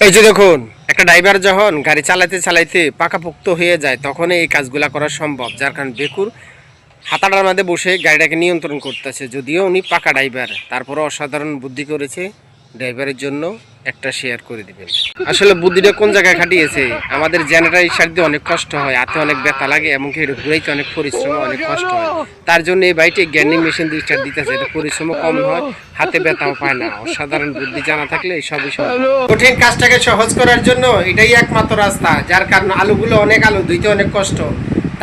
এই যে দেখুন, একটা ড্রাইভার যখন গাড়ি চালাইতে চালাইতে পাকাপোক্ত হয়ে যায় তখন এই কাজগুলা করা সম্ভব, যার কারণ বেকুর হাতাটার মধ্যে বসে গাড়িটাকে নিয়ন্ত্রণ করতেছে। যদিও উনি পাকা ড্রাইভার, তারপরে অসাধারণ বুদ্ধি করেছে। ড্রাইভারের জন্য একটা শেয়ার করে দিবেন। আসলে বুদ্ধিটা কোন জায়গায় খাটিয়েছে, আমাদের জেনারেটর স্টার্ট দিয়ে অনেক কষ্ট হয়, হাতে অনেক ব্যথা লাগে, এমনকি এটা ঘুরাইতে অনেক পরিশ্রম, অনেক কষ্ট হয়। তার জন্য এই বাইটে গ্যান্ডিং মেশিন দিয়ে স্টার্ট দিতেছে, এটা পরিশ্রমও কম হয়, হাতে ব্যথাও পায় না। অসাধারণ বুদ্ধি জানা থাকলে এই সবই সম্ভব। কঠিন কাজটাকে সহজ করার জন্য এটাই একমাত্র রাস্তা, যার কারণ আলুগুলো অনেক আলু ধুইতে অনেক কষ্ট।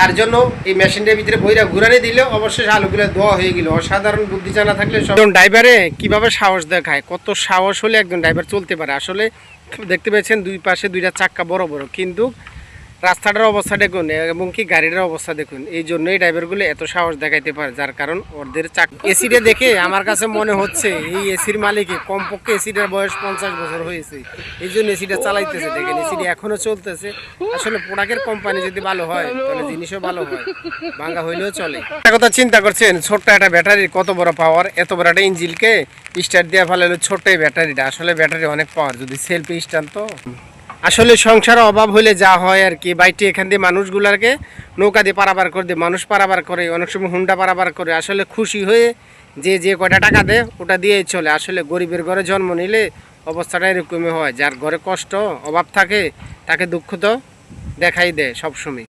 তার জন্য এই মেশিনটার ভিতরে বইরা ঘুরানি দিলে অবশ্যই আলুগুলো ধোয়া হয়ে গেল। অসাধারণ বুদ্ধি জানা থাকলে একজন ড্রাইভারে কিভাবে সাহস দেখায়, কত সাহস হলে একজন ড্রাইভার চলতে পারে। আসলে দেখতে পেয়েছেন দুই পাশে দুইটা চাক্কা বড় বড়, কিন্তু রাস্তাটার অবস্থা দেখুন এবং কি গাড়িটার অবস্থা দেখুন। এই জন্যই ড্রাইভারগুলো এত সাহস দেখাইতে পারে, যার কারণ ওদের এসিটা দেখে আমার কাছে মনে হচ্ছে এই এসির মালিকই কমপক্ষে এসিটার বয়স 50 বছর হয়েছে, এই জন্য এসিটা চালাইতেছে। দেখেন এসিটা এখনো চলতেছে। আসলে প্রোডাক্টের কোম্পানি যদি ভালো হয় তাহলে জিনিসও ভালো হয়, ভাঙা হইলেও চলে। একটা কথা চিন্তা করছেন, ছোট্ট একটা ব্যাটারির কত বড় পাওয়ার, এত বড় একটা ইঞ্জিনকে স্টার্ট দেওয়া ফেলে ছোট্ট এই ব্যাটারিটা। আসলে ব্যাটারি অনেক পাওয়ার, যদি সেলফি স্টার্ট তো আসলে সংসার অভাব হলে যা হয় আর কি। বাইটি এখান দিয়ে মানুষগুলাকে নৌকা দিয়ে পারাবার করে দিয়ে মানুষ পারাবার করে, অনেক সময় হুন্ডা পারাবার করে। আসলে খুশি হয়ে যে যে কয়টা টাকা দেয় ওটা দিয়েই চলে। আসলে গরিবের ঘরে জন্ম নিলে অবস্থাটা এরকমই হয়, যার ঘরে কষ্ট অভাব থাকে তাকে দুঃখ তো দেখাই দেয় সবসময়।